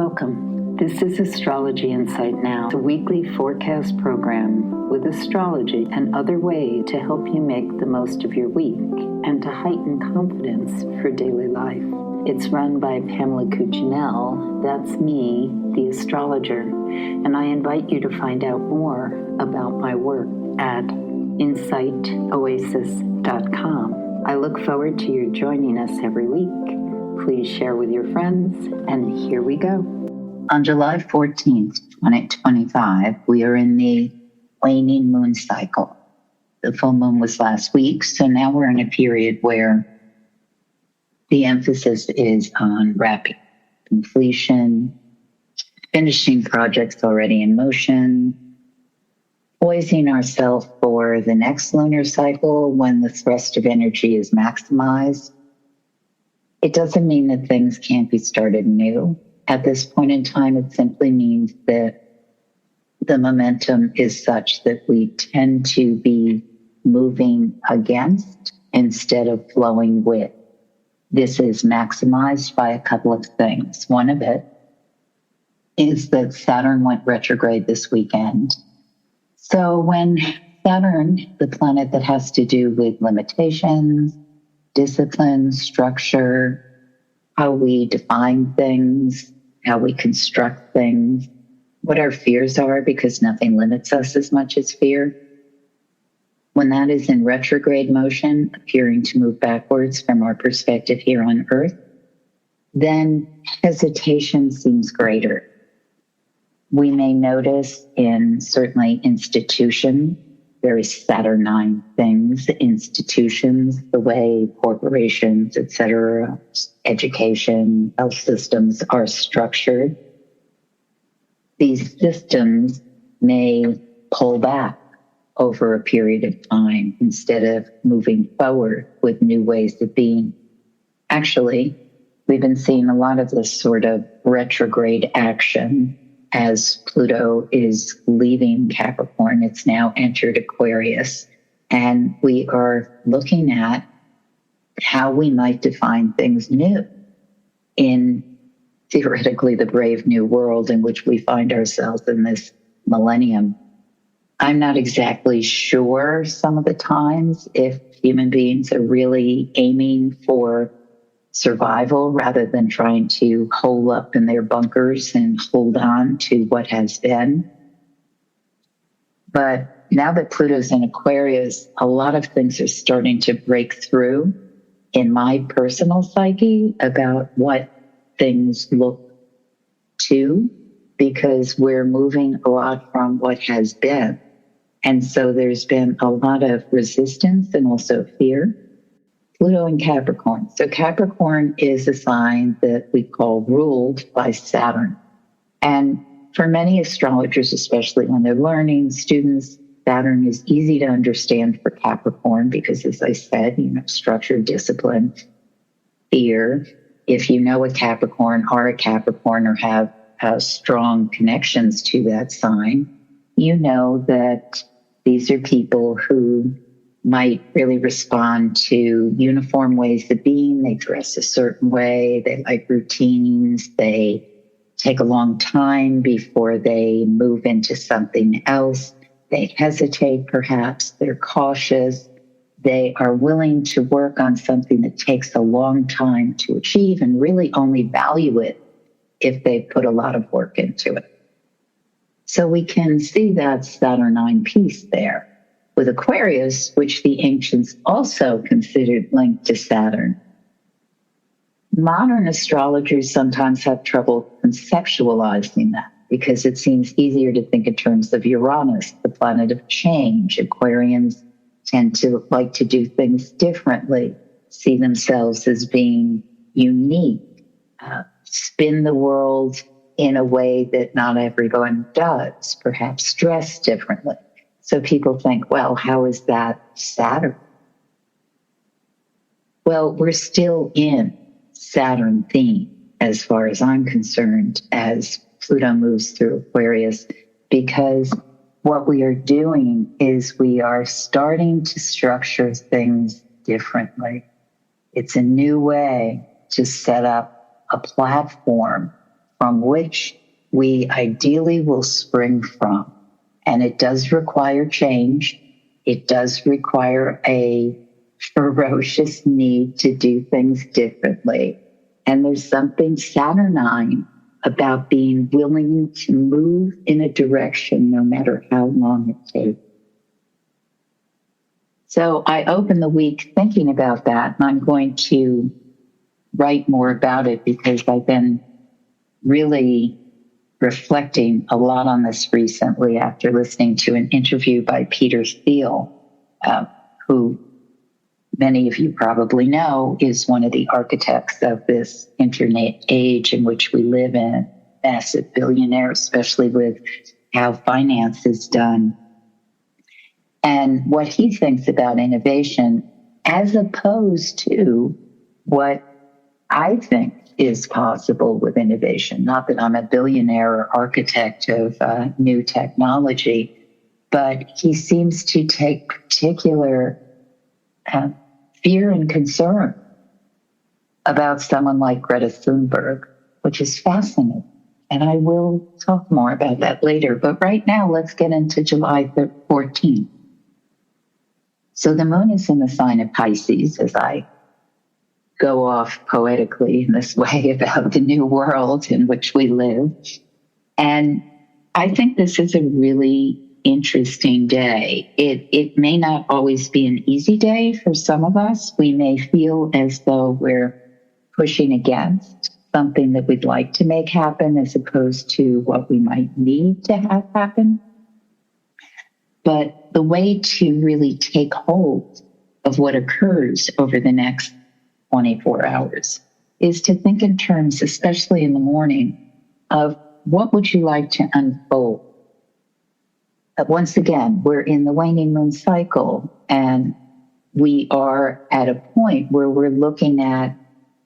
Welcome. This is Astrology Insight Now, a weekly forecast program with astrology and other ways to help you make the most of your week and to heighten confidence for daily life. It's run by Pamela Cuccinell, that's me, the astrologer, and I invite you to find out more about my work at insightoasis.com. I look forward to your joining us every week. Please share with your friends, and here we go. On July 14th, 2025, we are in the waning moon cycle. The full moon was last week, so now we're in a period where the emphasis is on rapid completion, finishing projects already in motion, poising ourselves for the next lunar cycle when the thrust of energy is maximized. It doesn't mean that things can't be started new. At this point in time, it simply means that the momentum is such that we tend to be moving against instead of flowing with. This is maximized by a couple of things. One of it is that Saturn went retrograde this weekend. So when Saturn, the planet that has to do with limitations, discipline, structure, how we define things, how we construct things, what our fears are, because nothing limits us as much as fear. When that is in retrograde motion, appearing to move backwards from our perspective here on Earth, then hesitation seems greater. We may notice in certainly institutions, very Saturnine things, institutions, the way corporations, etc., education, health systems are structured. These systems may pull back over a period of time instead of moving forward with new ways of being. Actually, we've been seeing a lot of this sort of retrograde action as Pluto is leaving Capricorn. It's now entered Aquarius. And we are looking at how we might define things new in theoretically the brave new world in which we find ourselves in this millennium. I'm not exactly sure some of the times if human beings are really aiming for survival rather than trying to hole up in their bunkers and hold on to what has been. But now that Pluto's in Aquarius, a lot of things are starting to break through in my personal psyche about what things look to, because we're moving a lot from what has been. And so there's been a lot of resistance and also fear. Pluto and Capricorn. So Capricorn is a sign that we call ruled by Saturn. And for many astrologers, especially when they're learning, students, Saturn is easy to understand for Capricorn because, as I said, structure, discipline, fear. If you know a Capricorn, are a Capricorn, or have strong connections to that sign, you know that these are people who might really respond to uniform ways of being. They dress a certain way. They like routines. They take a long time before they move into something else. They hesitate, perhaps. They're cautious. They are willing to work on something that takes a long time to achieve and really only value it if they put a lot of work into it. So we can see that Saturnine piece there. With Aquarius, which the ancients also considered linked to Saturn, modern astrologers sometimes have trouble conceptualizing that because it seems easier to think in terms of Uranus, the planet of change. Aquarians tend to like to do things differently, see themselves as being unique, spin the world in a way that not everyone does, perhaps dress differently. So people think, well, how is that Saturn? Well, we're still in Saturn theme, as far as I'm concerned, as Pluto moves through Aquarius, because what we are doing is we are starting to structure things differently. It's a new way to set up a platform from which we ideally will spring from. And it does require change. It does require a ferocious need to do things differently. And there's something Saturnine about being willing to move in a direction no matter how long it takes. So I open the week thinking about that, and I'm going to write more about it because I've been really reflecting a lot on this recently after listening to an interview by Peter Thiel, who many of you probably know is one of the architects of this internet age in which we live in, massive billionaire, especially with how finance is done. And what he thinks about innovation as opposed to what I think is possible with innovation. Not that I'm a billionaire or architect of new technology, but he seems to take particular fear and concern about someone like Greta Thunberg, which is fascinating. And I will talk more about that later. But right now, let's get into July 14th. So the moon is in the sign of Pisces, as I go off poetically in this way about the new world in which we live. And I think this is a really interesting day. It may not always be an easy day for some of us. We may feel as though we're pushing against something that we'd like to make happen as opposed to what we might need to have happen. But the way to really take hold of what occurs over the next 24 hours is to think in terms, especially in the morning, of what would you like to unfold? Once again, we're in the waning moon cycle, and we are at a point where we're looking at,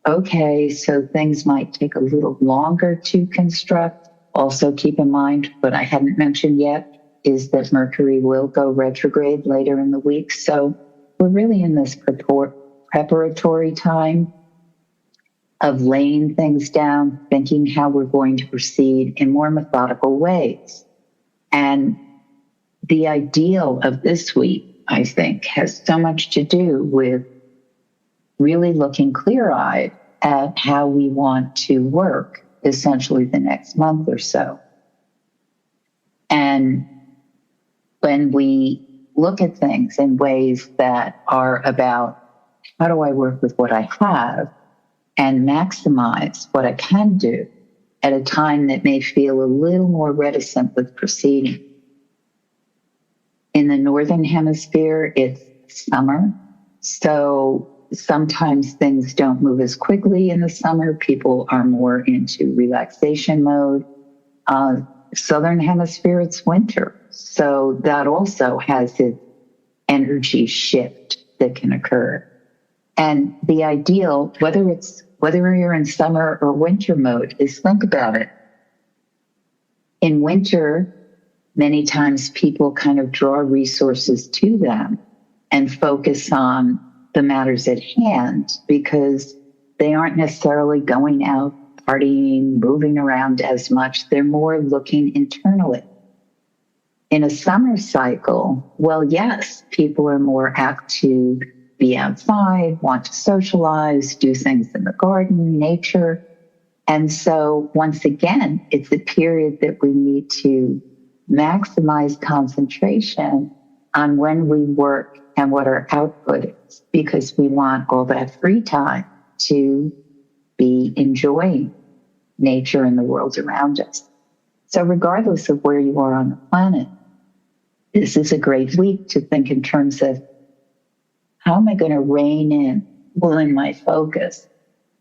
okay, so things might take a little longer to construct. Also keep in mind, what I hadn't mentioned yet, is that Mercury will go retrograde later in the week. So we're really in this preparatory time of laying things down, thinking how we're going to proceed in more methodical ways. And the ideal of this week, I think, has so much to do with really looking clear-eyed at how we want to work essentially the next month or so. And when we look at things in ways that are about how do I work with what I have and maximize what I can do at a time that may feel a little more reticent with proceeding. In the Northern Hemisphere, it's summer, so sometimes things don't move as quickly in the summer. People are more into relaxation mode. Southern Hemisphere, it's winter. So that also has its energy shift that can occur. And the ideal, whether you're in summer or winter mode, is think about it. In winter, many times people kind of draw resources to them and focus on the matters at hand because they aren't necessarily going out partying, moving around as much. They're more looking internally. In a summer cycle, well, yes, people are more apt to be outside, want to socialize, do things in the garden, nature. And so once again, it's a period that we need to maximize concentration on when we work and what our output is, because we want all that free time to be enjoying nature and the world around us. So regardless of where you are on the planet, this is a great week to think in terms of how am I going to rein in my focus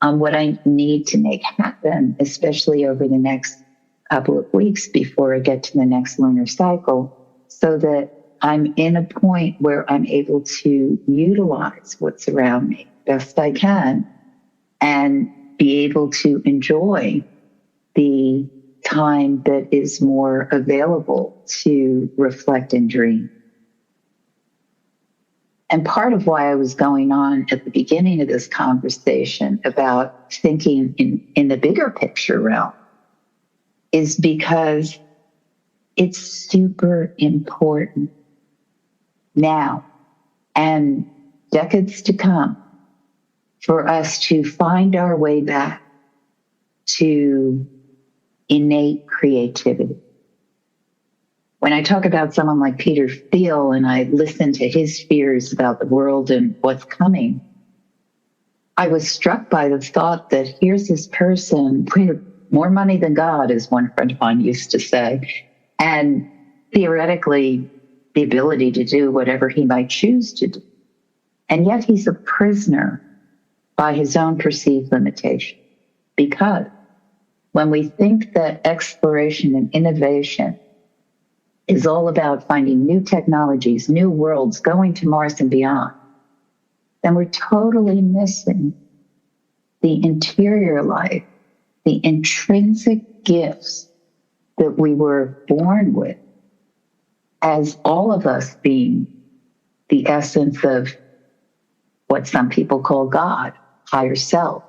on what I need to make happen, especially over the next couple of weeks before I get to the next lunar cycle, so that I'm in a point where I'm able to utilize what's around me best I can and be able to enjoy the time that is more available to reflect and dream. And part of why I was going on at the beginning of this conversation about thinking in the bigger picture realm is because it's super important now and decades to come for us to find our way back to innate creativity. When I talk about someone like Peter Thiel and I listen to his fears about the world and what's coming, I was struck by the thought that here's this person with more money than God, as one friend of mine used to say, and theoretically the ability to do whatever he might choose to do. And yet he's a prisoner by his own perceived limitation. Because when we think that exploration and innovation is all about finding new technologies, new worlds, going to Mars and beyond, then we're totally missing the interior life, the intrinsic gifts that we were born with, as all of us being the essence of what some people call God, higher self,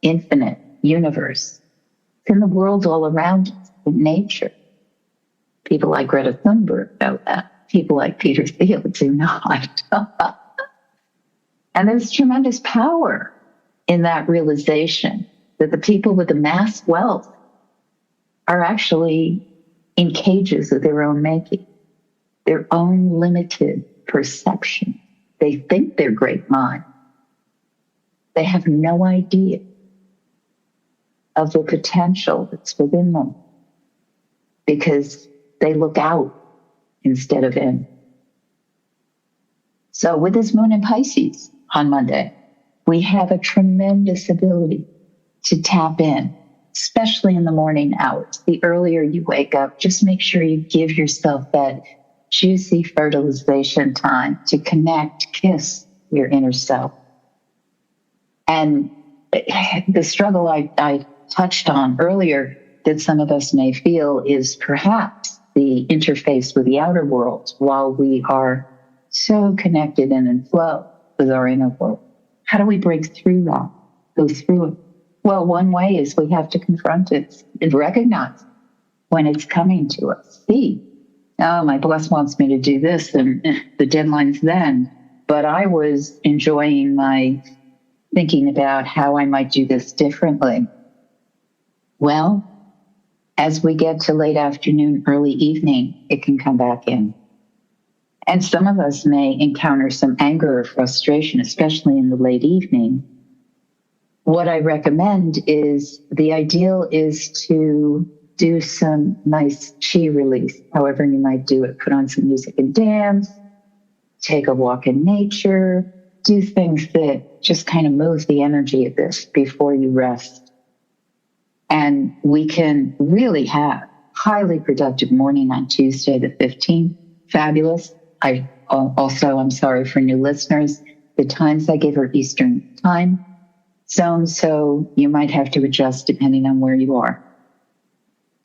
infinite, universe. It's in the world all around us, in nature. People like Greta Thunberg know that. People like Peter Thiel do not. And there's tremendous power in that realization that the people with the mass wealth are actually in cages of their own making, their own limited perception. They think they're great minds. They have no idea of the potential that's within them because they look out instead of in. So with this moon in Pisces on Monday, we have a tremendous ability to tap in, especially in the morning hours. The earlier you wake up, just make sure you give yourself that juicy fertilization time to connect, kiss your inner self. And the struggle I touched on earlier that some of us may feel is perhaps the interface with the outer world while we are so connected and in flow with our inner world. How do we break through that, go through it? Well, one way is we have to confront it and recognize when it's coming to us. See, oh, my boss wants me to do this and the deadline's then, but I was enjoying my thinking about how I might do this differently. Well, as we get to late afternoon, early evening, it can come back in. And some of us may encounter some anger or frustration, especially in the late evening. What I recommend is the ideal is to do some nice chi release, however you might do it. Put on some music and dance, take a walk in nature, do things that just kind of move the energy of this before you rest. And we can really have highly productive morning on Tuesday, the 15th. Fabulous. I'm sorry for new listeners. The times I give are Eastern time zone, so you might have to adjust depending on where you are.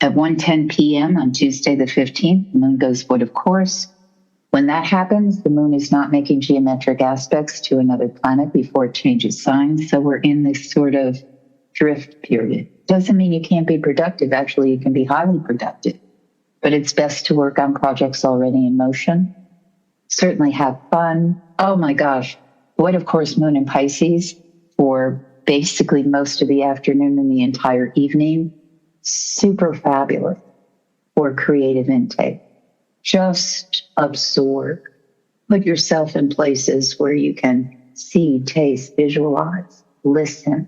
At 1:10 p.m. on Tuesday, the 15th, the moon goes void of course. When that happens, the moon is not making geometric aspects to another planet before it changes signs. So we're in this sort of drift period. Doesn't mean you can't be productive. Actually, you can be highly productive. But it's best to work on projects already in motion. Certainly have fun. Oh my gosh. Void of course, moon in Pisces for basically most of the afternoon and the entire evening. Super fabulous for creative intake. Just absorb. Put yourself in places where you can see, taste, visualize, listen.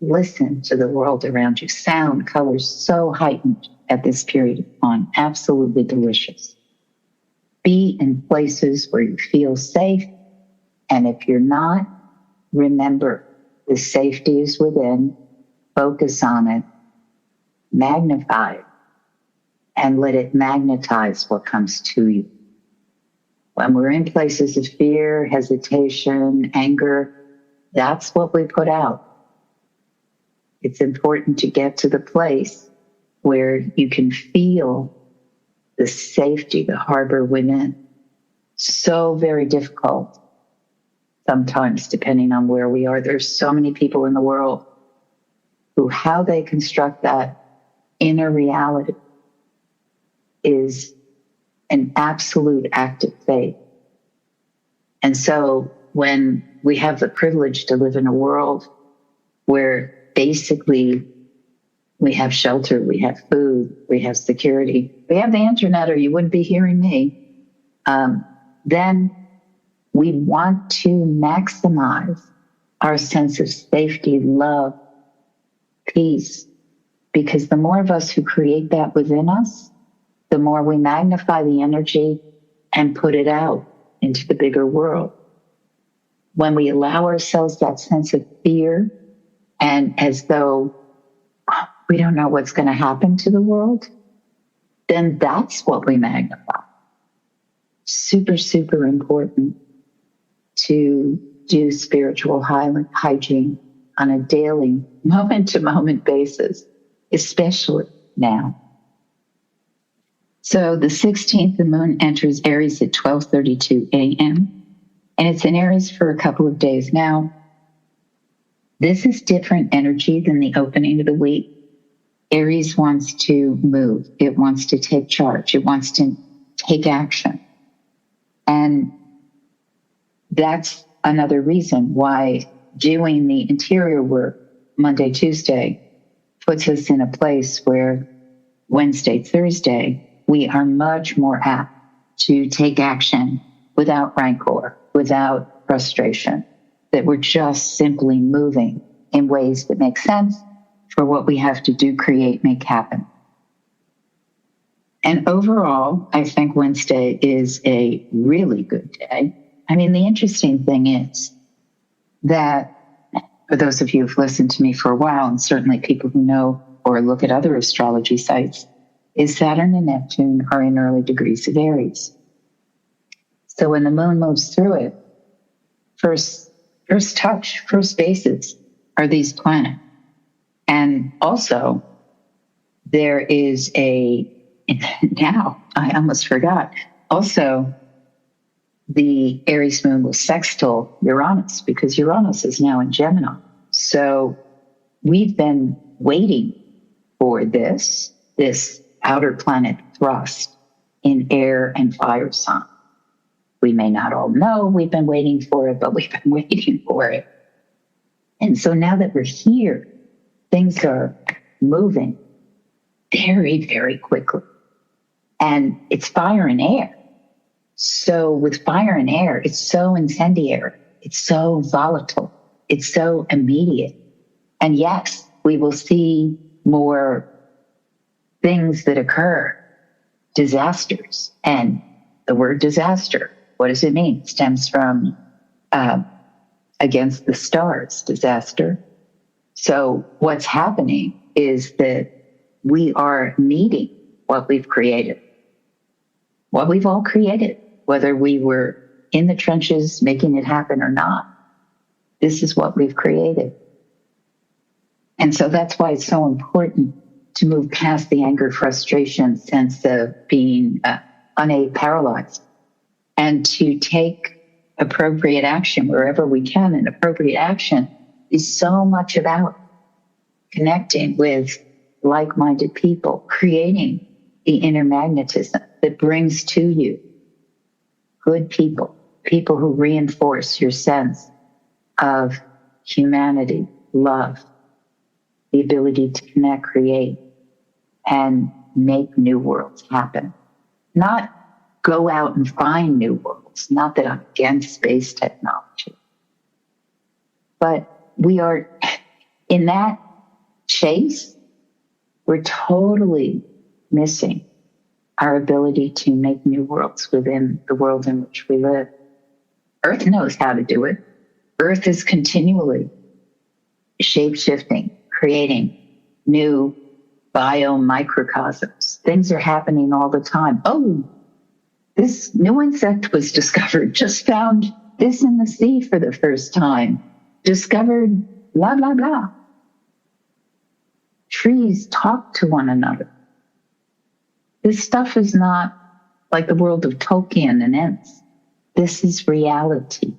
Listen to the world around you. Sound, colors, so heightened at this period of time. Absolutely delicious. Be in places where you feel safe. And if you're not, remember the safety is within. Focus on it. Magnify it. And let it magnetize what comes to you. When we're in places of fear, hesitation, anger, that's what we put out. It's important to get to the place where you can feel the safety, the harbor within. So very difficult sometimes, depending on where we are. There's so many people in the world who, how they construct that inner reality is an absolute act of faith. And so when we have the privilege to live in a world where basically we have shelter, we have food, we have security, we have the internet, or you wouldn't be hearing me, then we want to maximize our sense of safety, love, peace, because the more of us who create that within us, the more we magnify the energy and put it out into the bigger world. When we allow ourselves that sense of fear and as though we don't know what's going to happen to the world, then that's what we magnify. Super, super important to do spiritual hygiene on a daily, moment-to-moment basis, especially now. So the 16th, the moon enters Aries at 12:32 a.m., and it's in Aries for a couple of days. Now, this is different energy than the opening of the week. Aries wants to move. It wants to take charge. It wants to take action. And that's another reason why doing the interior work Monday, Tuesday puts us in a place where Wednesday, Thursday, we are much more apt to take action without rancor, without frustration, that we're just simply moving in ways that make sense for what we have to do, create, make happen. And overall, I think Wednesday is a really good day. I mean, the interesting thing is that for those of you who've listened to me for a while, and certainly people who know or look at other astrology sites, is Saturn and Neptune are in early degrees of Aries. So when the moon moves through it, first touch, first bases are these planets. And also, there is now, I almost forgot, also the Aries moon will sextile Uranus, because Uranus is now in Gemini. So we've been waiting for this outer planet thrust in air and fire sign. We may not all know we've been waiting for it, but we've been waiting for it. And so now that we're here, things are moving very, very quickly. And it's fire and air. So with fire and air, it's so incendiary. It's so volatile. It's so immediate. And yes, we will see more things that occur, disasters. And the word disaster, what does it mean? It stems from against the stars, disaster. So what's happening is that we are meeting what we've created, what we've all created, whether we were in the trenches making it happen or not. This is what we've created. And so that's why it's so important to move past the anger, frustration, sense of being paralyzed, and to take appropriate action wherever we can. And appropriate action is so much about connecting with like-minded people, creating the inner magnetism that brings to you good people, people who reinforce your sense of humanity, love, the ability to connect, create, and make new worlds happen. Not go out and find new worlds. Not that I'm against space technology. But we are, in that chase, we're totally missing our ability to make new worlds within the world in which we live. Earth knows how to do it. Earth is continually shape-shifting, creating new biomicrocosms. Things are happening all the time. Oh, this new insect was discovered, just found this in the sea for the first time, discovered blah, blah, blah. Trees talk to one another. This stuff is not like the world of Tolkien and Ents. This is reality.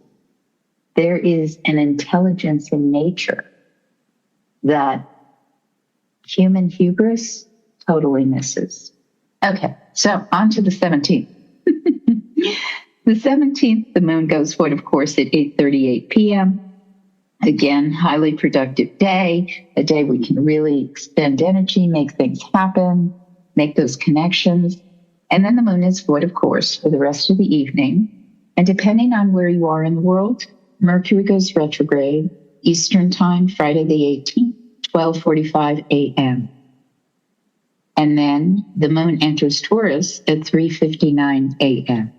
There is an intelligence in nature that human hubris totally misses. Okay, so on to the 17th. The 17th, the moon goes forward, of course, at 8:38 p.m. Again, highly productive day, a day we can really expend energy, make things happen, make those connections. And then the moon is void, of course, for the rest of the evening. And depending on where you are in the world, Mercury goes retrograde, Eastern time, Friday the 18th, 12:45 a.m. And then the moon enters Taurus at 3:59 a.m.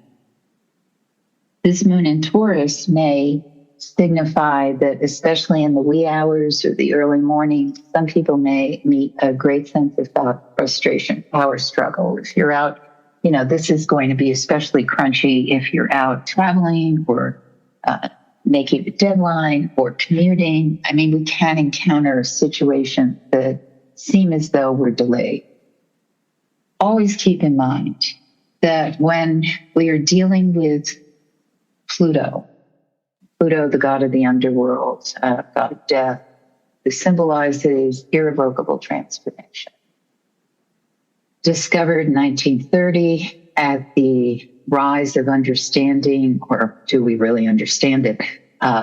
This moon in Taurus may signify that, especially in the wee hours or the early morning, some people may meet a great sense of frustration, power struggle. If you're out, this is going to be especially crunchy if you're out traveling or making a deadline or commuting. I mean, we can encounter situations that seem as though we're delayed. Always keep in mind that when we are dealing with Pluto, the god of the underworld, god of death, who symbolizes irrevocable transformation. Discovered in 1930 at the rise of understanding, or do we really understand it?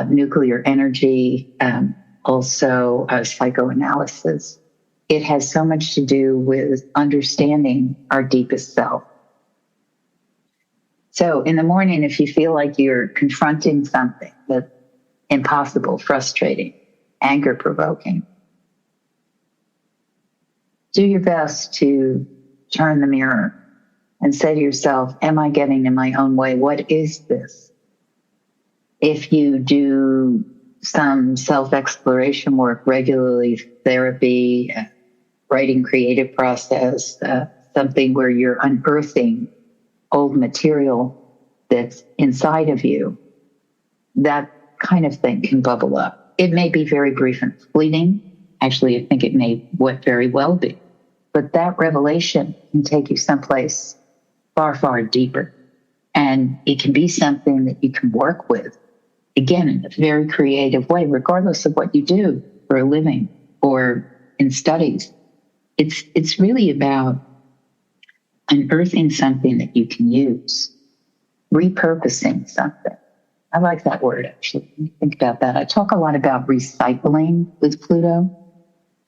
Nuclear energy, also psychoanalysis. It has so much to do with understanding our deepest self. So in the morning, if you feel like you're confronting something that's impossible, frustrating, anger-provoking, do your best to turn the mirror and say to yourself, am I getting in my own way? What is this? If you do some self-exploration work regularly, therapy, writing creative process, something where you're unearthing old material that's inside of you, that kind of thing can bubble up. It may be very brief and fleeting. Actually, I think it may very well be. But that revelation can take you someplace far, far deeper. And it can be something that you can work with, again, in a very creative way, regardless of what you do for a living or in studies. It's really about unearthing something that you can use, repurposing something. I like that word, actually. Think about that. I talk a lot about recycling with Pluto,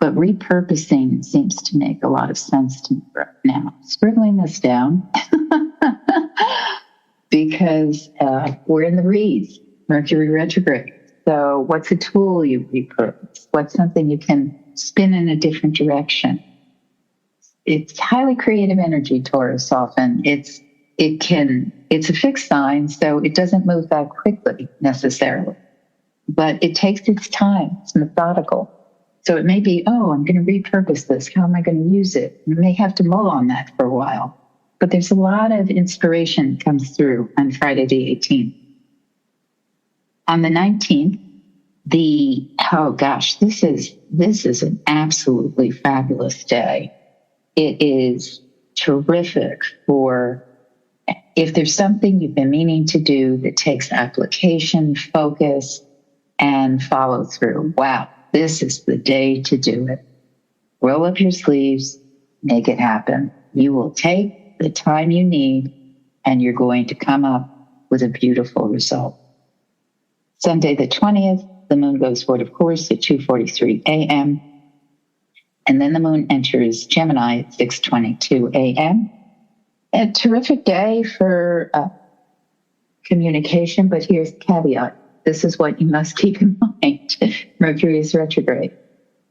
but repurposing seems to make a lot of sense to me right now. Scribbling this down because we're in the Re's, Mercury retrograde. So what's a tool you repurpose? What's something you can spin in a different direction? It's highly creative energy, Taurus, often. It's a fixed sign, so it doesn't move that quickly necessarily. But it takes its time. It's methodical. So it may be, I'm going to repurpose this. How am I going to use it? You may have to mull on that for a while. But there's a lot of inspiration that comes through on Friday the 18th. On the 19th, this is an absolutely fabulous day. It is terrific for if there's something you've been meaning to do that takes application, focus, and follow through. Wow, this is the day to do it. Roll up your sleeves, make it happen. You will take the time you need, and you're going to come up with a beautiful result. Sunday the 20th, the moon goes forward, of course, at 2:43 a.m., and then the moon enters Gemini at 6:22 a.m. A terrific day for communication, but here's the caveat. This is what you must keep in mind. Mercury is retrograde.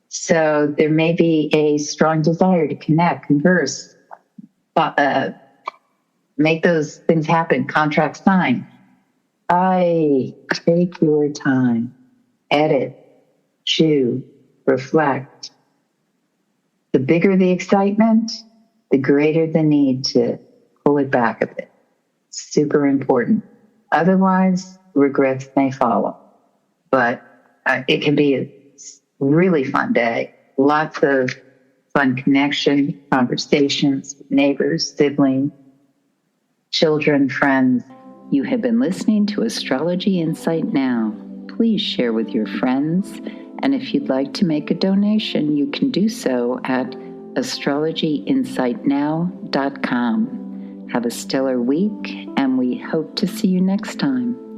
So there may be a strong desire to connect, converse, make those things happen, contract sign. Take your time, edit, chew, reflect. The bigger the excitement, the greater the need to pull it back a bit. Super important. Otherwise, regrets may follow. But it can be a really fun day. Lots of fun connection, conversations with neighbors, siblings, children, friends. You have been listening to Astrology Insight Now. Please share with your friends. And if you'd like to make a donation, you can do so at astrologyinsightnow.com. Have a stellar week, and we hope to see you next time.